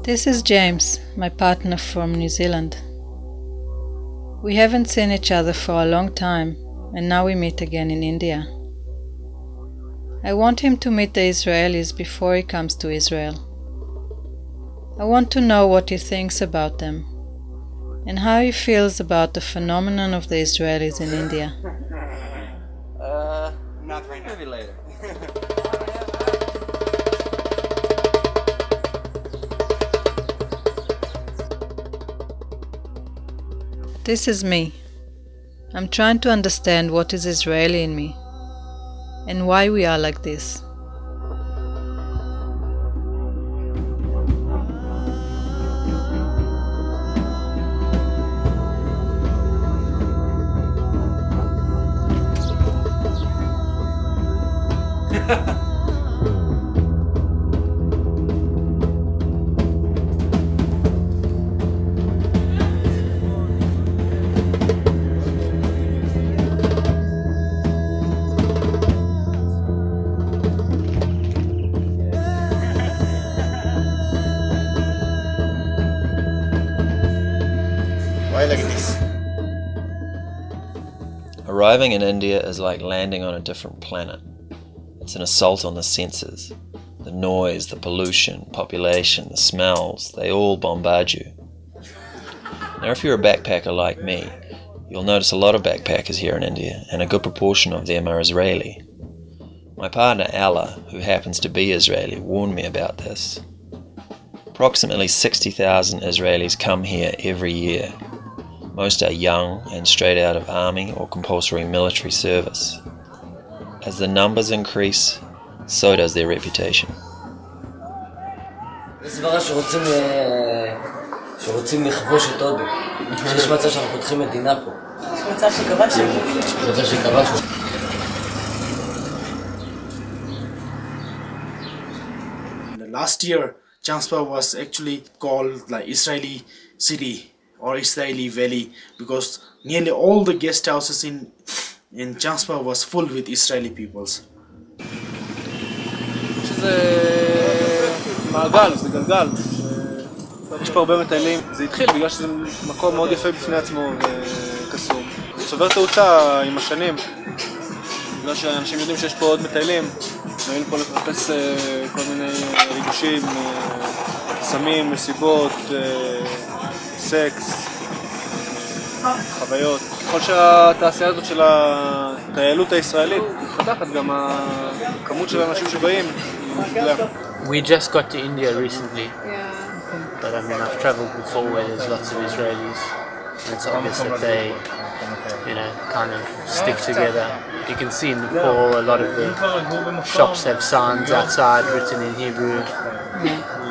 This is James, my partner from New Zealand. We haven't seen each other for a long time, and now we meet again in India. I want him to meet the Israelis before he comes to Israel. I want to know what he thinks about them, and how he feels about the phenomenon of the Israelis in India. Not right now. Maybe later. This is me. I'm trying to understand what is Israeli in me, and why we are like this. Why like this? Arriving in India is like landing on a different planet. It's an assault on the senses. The noise, the pollution, population, the smells, they all bombard you. Now if you're a backpacker like me, you'll notice a lot of backpackers here in India, and a good proportion of them are Israeli. My partner Ella, who happens to be Israeli, warned me about this. Approximately 60,000 Israelis come here every year. Most are young and straight out of army or compulsory military service. As the numbers increase, so does their reputation. יש סברה שרוצים לכבוש את הודו. שיש מצב שאנחנו פותחים מדינה פה. יש מצב שכבשנו. יש מצב שכבשנו. Last year, Changspa was actually called like Israeli city or Israeli valley because nearly all the guest houses in Changspa was full with Israeli peoples. שזה מעגל, זה גלגל, יש פה הרבה מטיילים. זה התחיל בגלל שזה מקום מאוד יפה בפני עצמו וקסום. זה צובר תאוצה עם השנים, בגלל שאנשים יודעים שיש פה עוד מטיילים, באים פה לחפש כל מיני ריגושים, סמים, מסיבות, סקס, חוויות. ככל שהתעשייה הזאת של הטיילות הישראלית מתפתחת, גם הכמות של האנשים שבאים מגדלה. We just got to India recently, but I mean I've travelled before where there's lots of Israelis, and it's obvious that they, kind of stick together. You can see in Nepal a lot of the shops have signs outside written in Hebrew,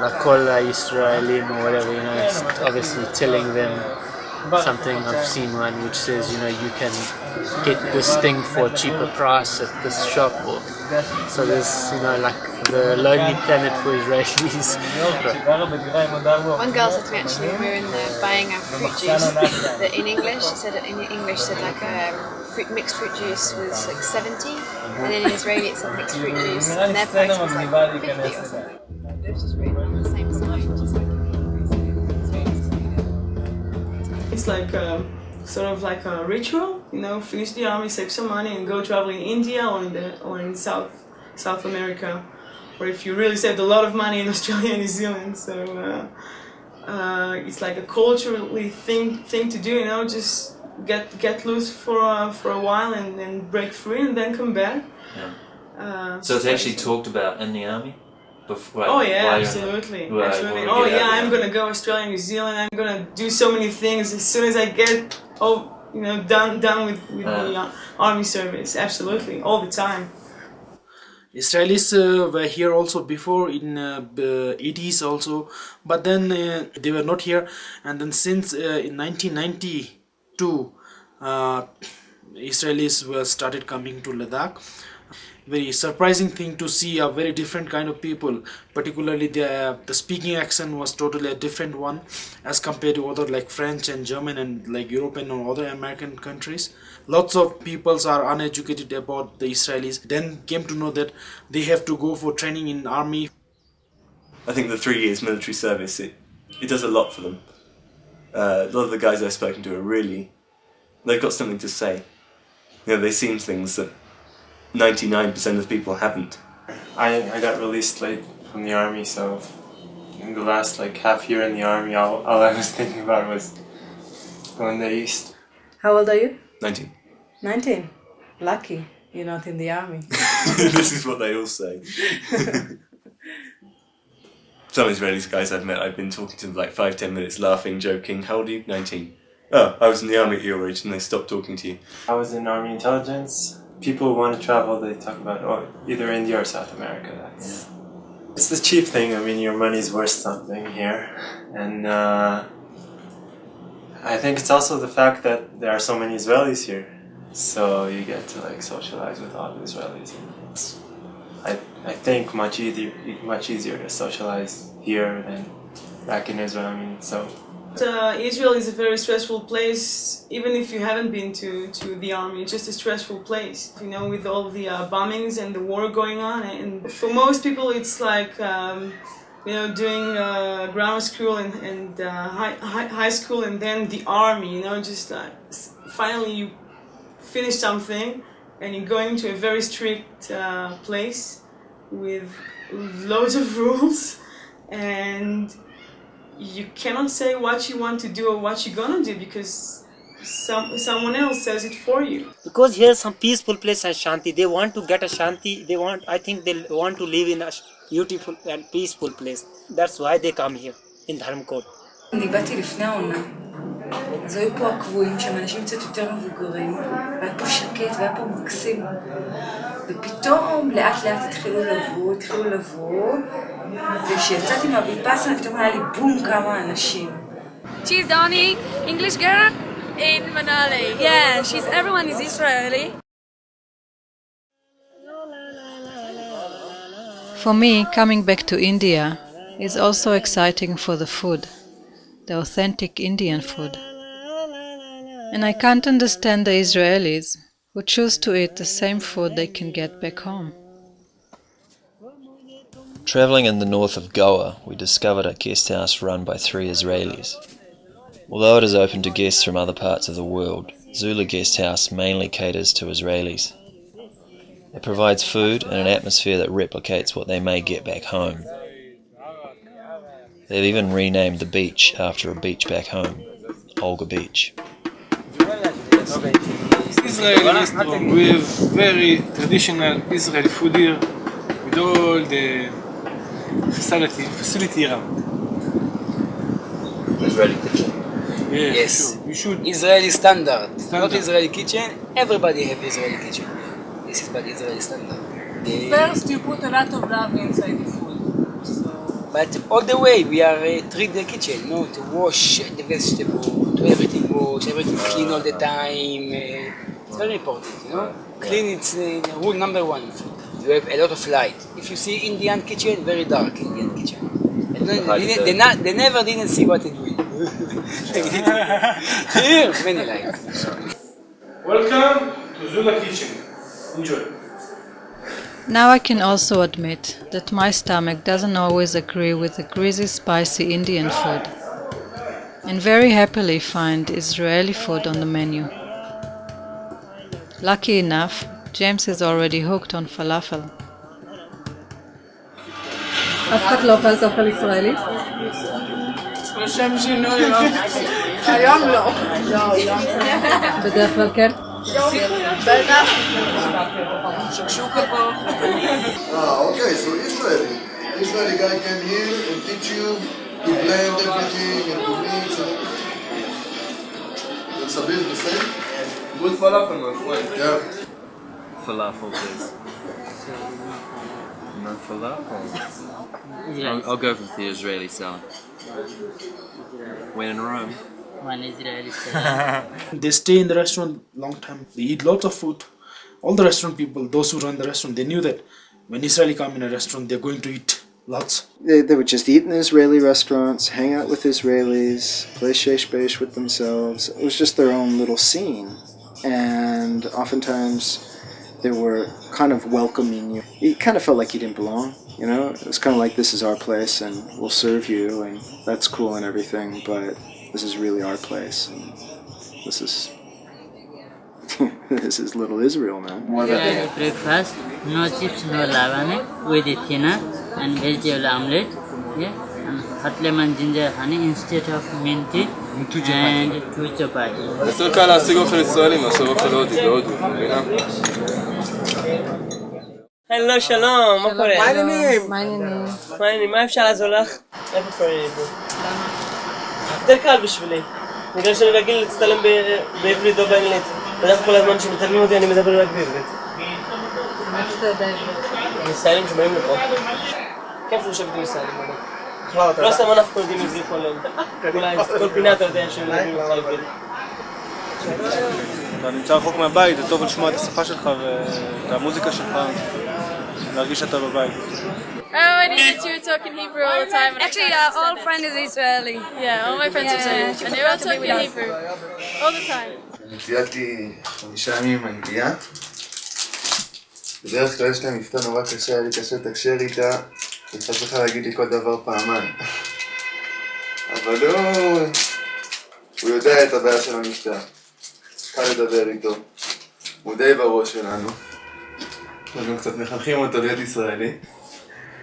Lakol Yisraelim or whatever, it's obviously telling them something. I've seen one which says, you can get this thing for a cheaper price at this shop. So there's, like the Lonely Planet for Israelis. One girl said to me actually, we were in there buying our fruit juice, that in English, like mixed fruit juice was like 70, and then in Israeli it said mixed fruit juice, and their price was like 50 or something. It was just really on the same sign, just like It's like sort of like a ritual, finish the army, save some money, and go travel in India or in South America, or if you really saved a lot of money in Australia and New Zealand. So it's like a culturally thing to do, just get loose for a while and then break free and then come back. Yeah. So it's actually talked about in the army? Before, oh yeah, absolutely. Absolutely. Oh yeah, I'm gonna go Australia, New Zealand. I'm gonna do so many things as soon as I get done with the army service. Absolutely, all the time. Israelis were here also before in the 80s also, but then they were not here, and then since in 1992 Israelis were started coming to Ladakh. Very surprising thing to see a very different kind of people, particularly the speaking accent was totally a different one as compared to other like French and German and like European or other American countries. Lots of peoples are uneducated about the Israelis, then came to know that they have to go for training in army. I think the 3 years military service, It does a lot for them. A lot of the guys I've spoken to they've got something to say. They've seen things that 99% of people haven't. I got released late from the army, so in the last half year in the army, all I was thinking about was going to the east. How old are you? 19. 19. Lucky you're not in the army. This is what they all say. Some Israeli guys I've met, I've been talking to them 5-10 minutes, laughing, joking. How old are you? 19. Oh, I was in the army at your age and they stopped talking to you. I was in Army Intelligence. People who want to travel, they talk about either India or South America. It's the cheap thing. I mean, your money's worth something here. And I think it's also the fact that there are so many Israelis here. So you get to socialize with all the Israelis. It's, I think much easier to socialize here than back in Israel. I mean, so. Israel is a very stressful place, even if you haven't been to the army. It's just a stressful place, with all the bombings and the war going on. And for most people, it's doing grammar school and high school and then the army. Just finally you finish something and you're going to a very strict place with loads of rules, and you cannot say what you want to do or what you're gonna do because someone else says it for you. Because here's some peaceful place and Shanti. They want to get a Shanti. I think they want to live in a beautiful and peaceful place. That's why they come here in Dharmkot. אני באתי לפני העונה, אז היו פה הקבועים שהם אנשים קצת יותר מבוגרים, והיה פה שקט והיה פה מקסים. ופתאום לאט לאט התחילו לבוא, וכשיצאתי מהוויפאסנה פתאום היה לי בום כמה אנשים. She's the only English girl in Manali. Yeah, everyone is Israeli. For me, coming back to India is also exciting for the food, the authentic Indian food. And I can't understand the Israelis who choose to eat the same food they can get back home. Travelling in the north of Goa, we discovered a guest house run by 3 Israelis. Although it is open to guests from other parts of the world, Zula Guest House mainly caters to Israelis. It provides food and an atmosphere that replicates what they may get back home. They've even renamed the beach after a beach back home, Olga Beach. Israeli restaurant. We have very traditional Israeli food here with all the facility around. Israeli kitchen. Yes. You should. Israeli standard. Not Israeli kitchen. Everybody have Israeli kitchen. This is but Israeli standard. First, you put a lot of love inside the food. But all the way we are treat the kitchen, to wash the vegetable, to everything wash, everything clean all the time. It's very important, Clean, it's rule number 1. You have a lot of light. If you see Indian kitchen, very dark Indian kitchen. And they never didn't see what they're doing. Here, many lights. Welcome to Zula Kitchen. Enjoy. Now I can also admit that my stomach doesn't always agree with the greasy, spicy Indian food, and very happily find Israeli food on the menu. Lucky enough, James is already hooked on falafel. אף אחד לא אוכל אוכל ישראלי? לשם שינוי לא. היום לא. בדרך כלל כן? בטח. שקשוקה פה. Okay, so Israeli guy came here and teach you to blend everything and to mix and everything. It's a bit the same. Good falafel, my friend. Yeah. Falafel, please. No falafel. I'll go with the Israeli salad. When in Rome. One Israeli salad. They stay in the restaurant long time. They eat lots of food. All the restaurant people, those who run the restaurant, they knew that when Israeli come in a restaurant, they're going to eat lots. They would just eat in Israeli restaurants, hang out with Israelis, play shesh besh with themselves. It was just their own little scene. And oftentimes they were kind of welcoming you. You kind of felt like you didn't belong, you know? It was kind of like, this is our place and we'll serve you and that's cool and everything, but this is really our place and this is this is little Israel, man. Breakfast, no chips, no lavane, with the tuna and vegetable omelette, yeah, and hot lemon ginger honey instead of minty and 2 chapati. יותר קל להשיג אוכל ישראלי מאשר אוכל הודי בהודו, מבינה? הלו, שלום, מה קורה? מה העניינים? מה העניינים? מה אפשר לעזור לך? איפה פרעי פה? למה? יותר קל בשבילי. בגלל שאני רגיל להצטלם בעברית או באנגלית. בדרך כל הזמן שמצלמים אותי אני מדבר רק בעברית. מה אתה יודע עברית? ישראלים שבאים לפה. כיף לשבת עם ישראלים. לא סתם אנחנו יודעים עברית כל יום. אולי כל פינה אתה יודע שהם מדברים לך עברית. אתה נמצא רחוק מהבית, זה טוב לשמוע את השפה שלך ואת המוזיקה שלך, להרגיש שאתה בבית. Oh, I knew that you were talking Hebrew all the time. Actually, all friends is Israeli. Yeah, all my friends are Israeli. And they're all talking Hebrew all the time. אני טיילתי 5 ימים עם האנגליה. בדרך כלל יש להם מבטא נורא קשה, היה לי קשה לתקשר איתה, הייתה צריכה להגיד לי כל דבר פעמיים. אבל הוא יודע את הבעיה של המבטא. קל לדבר איתו. הוא די בראש שלנו. וגם קצת מחנכים אותו להיות ישראלי.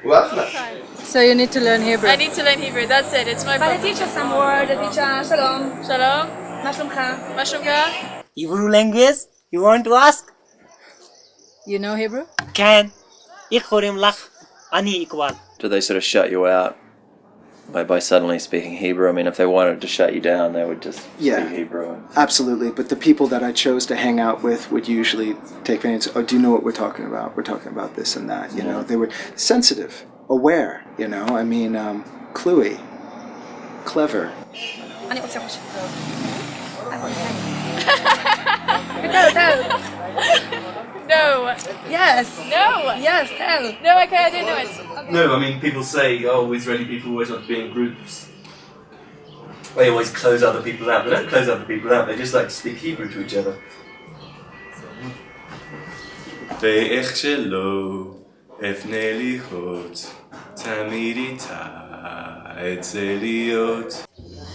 הוא אחלה. So you need to learn Hebrew. I need to learn Hebrew, that's it, it's my problem. But I teach us some word, I teach us shalom. Shalom. מה שלומך? מה שלומך? Hebrew language? You want to ask? You know Hebrew? כן. איך קוראים לך? אני אקבל. Do they sort of shut you out by suddenly speaking Hebrew? I mean, if they wanted to shut you down, they would just speak Hebrew. Absolutely. But the people that I chose to hang out with would usually take me and say, oh, do you know what we're talking about? We're talking about this and that. You know, they were sensitive, aware, you know, I mean, cluey, clever. אני רוצה משהו. No. Yes. No. Yes, tell. No, okay, I don't know it. Okay. No, I mean, people say, oh, Israeli people always want to be in groups. They always close other people out. They don't close other people out, they just like to speak Hebrew to each other. ואיך שלא אפנה להיות, תמיד איתה אצא להיות.